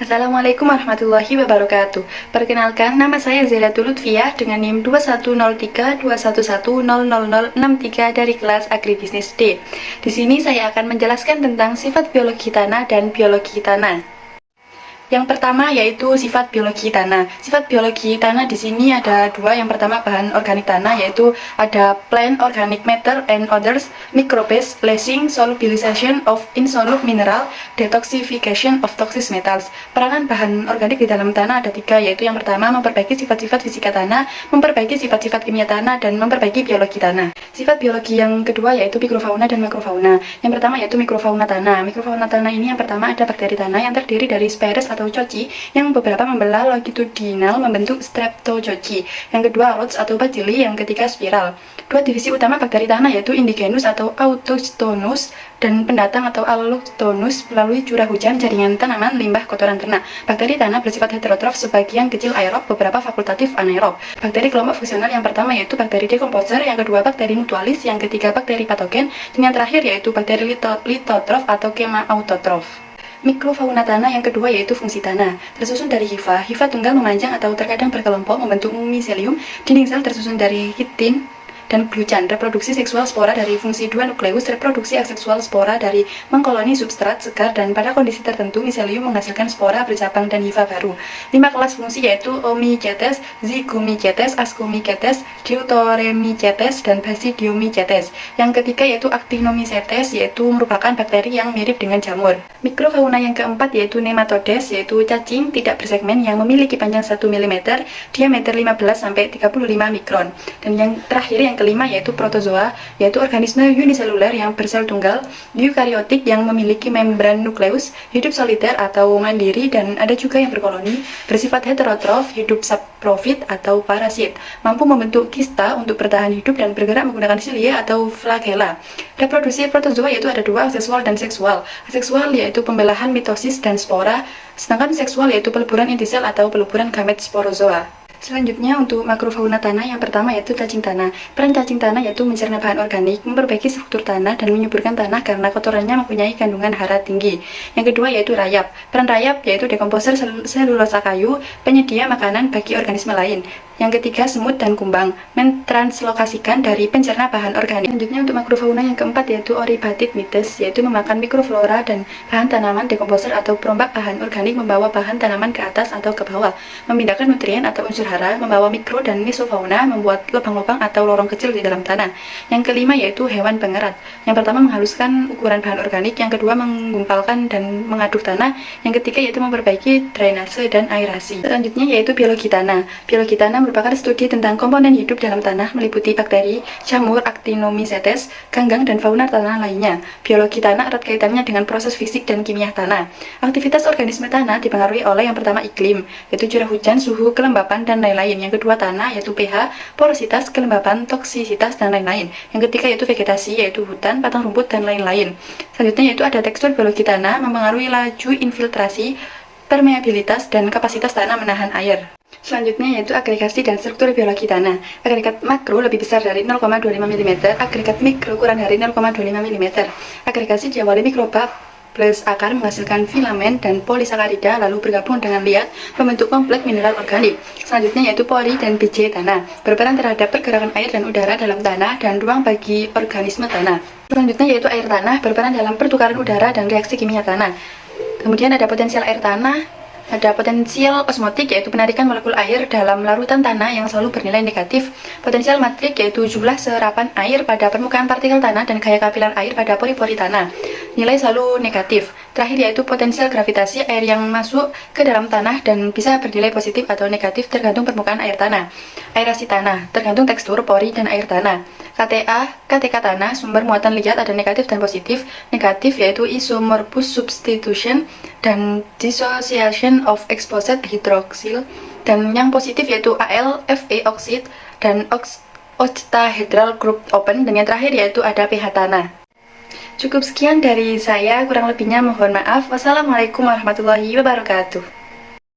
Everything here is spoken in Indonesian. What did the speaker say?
Assalamualaikum warahmatullahi wabarakatuh. Perkenalkan, nama saya Zelatul Lutfiyah dengan NIM 210321100063 dari kelas Agribisnis D. Di sini saya akan menjelaskan tentang sifat biologi tanah dan biologi tanah. Yang pertama yaitu sifat biologi tanah. Sifat biologi tanah di sini ada dua. Yang pertama bahan organik tanah yaitu ada plant organic matter and others, microbes, lessing, solubilization of insoluble mineral, detoxification of toxic metals. Peranan bahan organik di dalam tanah ada tiga, yaitu yang pertama memperbaiki sifat-sifat fisika tanah, memperbaiki sifat-sifat kimia tanah, dan memperbaiki biologi tanah. Sifat biologi yang kedua yaitu mikrofauna dan makrofauna. Yang pertama yaitu mikrofauna tanah. Mikrofauna tanah ini yang pertama ada bakteri tanah yang terdiri dari spires atau coci yang beberapa membelah longitudinal membentuk streptococi. Yang kedua rods atau bacilli, yang ketiga spiral. Dua divisi utama bakteri tanah yaitu indigenous atau autochthonous dan pendatang atau allochthonous melalui curah hujan, jaringan tanaman, limbah, kotoran ternak. Bakteri tanah bersifat heterotrof, sebagian kecil aerob, beberapa fakultatif anaerob. Bakteri kelompok fungsional yang pertama yaitu bakteri dekomposer, yang kedua bakteri mutualis, yang ketiga bakteri patogen, dan yang terakhir yaitu bakteri litotrof atau kema-autotrof. Mikrofauna tanah yang kedua yaitu fungsi tanah, tersusun dari hifa. Hifa tunggal memanjang atau terkadang berkelompok membentuk miselium. Dinding sel tersusun dari kitin dan glucan. Reproduksi seksual spora dari fungsi dua nukleus. Reproduksi aseksual spora dari mengkoloni substrat segar, dan pada kondisi tertentu miselium menghasilkan spora bercabang dan hifa baru. 5 kelas fungsi yaitu Oomycetes, Zygomycetes, Ascomycetes, Deuteromycetes, dan Basidiomycetes. Yang ketiga yaitu Actinomycetes, yaitu merupakan bakteri yang mirip dengan jamur. Mikrofauna yang keempat yaitu Nematodes, yaitu cacing tidak bersegmen yang memiliki panjang 1 mm, diameter 15-35 mikron. Dan yang terakhir yang kelima yaitu protozoa, yaitu organisme uniseluler yang bersel tunggal, eukariotik yang memiliki membran nukleus, hidup soliter atau mandiri, dan ada juga yang berkoloni, bersifat heterotrof, hidup saprofit atau parasit, mampu membentuk kista untuk bertahan hidup dan bergerak menggunakan silia atau flagella. Reproduksi protozoa yaitu ada dua, aseksual dan seksual. Aseksual yaitu pembelahan mitosis dan spora, sedangkan seksual yaitu peleburan inti sel atau peleburan gamet sporozoa. Selanjutnya untuk makrofauna tanah, yang pertama yaitu cacing tanah. Peran cacing tanah yaitu mencerna bahan organik, memperbaiki struktur tanah, dan menyuburkan tanah karena kotorannya mempunyai kandungan hara tinggi. Yang kedua yaitu rayap. Peran rayap yaitu dekomposer selulosa kayu, penyedia makanan bagi organisme lain. Yang ketiga semut dan kumbang, mentranslokasikan dari pencerna bahan organik. Selanjutnya untuk makrofauna yang keempat yaitu Oribatid-mites, yaitu memakan mikroflora dan bahan tanaman. Dekomposer atau perombak bahan organik membawa bahan tanaman ke atas atau ke bawah, memindahkan nutrien atau unsur hara, membawa mikro dan mesofauna, membuat lubang-lubang atau lorong kecil di dalam tanah. Yang kelima yaitu hewan pengerat. Yang pertama menghaluskan ukuran bahan organik, yang kedua menggumpalkan dan mengaduk tanah, yang ketiga yaitu memperbaiki drainase dan aerasi. Selanjutnya yaitu biologi tanah. Biologi tanah merupakan studi tentang komponen hidup dalam tanah, meliputi bakteri, jamur, Actinomycetes, ganggang, dan fauna tanah lainnya. Biologi tanah erat kaitannya dengan proses fisik dan kimia tanah. Aktivitas organisme tanah dipengaruhi oleh yang pertama iklim, yaitu curah hujan, suhu, kelembapan, dan lain-lain. Yang kedua tanah, yaitu pH, porositas, kelembapan, toksisitas, dan lain-lain. Yang ketiga yaitu vegetasi, yaitu hutan, batang rumput, dan lain-lain. Selanjutnya yaitu ada tekstur biologi tanah, mempengaruhi laju infiltrasi, permeabilitas, dan kapasitas tanah menahan air. Selanjutnya yaitu agregasi dan struktur biologi tanah. Agregat makro lebih besar dari 0,25 mm, agregat mikro kurang dari 0,25 mm. Agregasi diawali mikroba plus akar menghasilkan filamen dan polisakarida, lalu bergabung dengan liat membentuk kompleks mineral organik. Selanjutnya yaitu pori dan biji tanah, berperan terhadap pergerakan air dan udara dalam tanah dan ruang bagi organisme tanah. Selanjutnya yaitu air tanah, berperan dalam pertukaran udara dan reaksi kimia tanah. Kemudian ada potensial air tanah. Ada potensial osmotik, yaitu penarikan molekul air dalam larutan tanah yang selalu bernilai negatif. Potensial matrik, yaitu jumlah serapan air pada permukaan partikel tanah dan gaya kapiler air pada pori-pori tanah. Nilai selalu negatif. Terakhir yaitu potensial gravitasi, air yang masuk ke dalam tanah dan bisa bernilai positif atau negatif tergantung permukaan air tanah. Aerasi tanah, tergantung tekstur, pori, dan air tanah. KTK tanah, sumber muatan liat ada negatif dan positif. Negatif yaitu isomorphous substitution dan dissociation of exposed hydroxyl, dan yang positif yaitu Al, Fe oxide, dan octahedral group open, dan yang terakhir yaitu ada pH tanah. Cukup sekian dari saya, kurang lebihnya mohon maaf. Wassalamualaikum warahmatullahi wabarakatuh.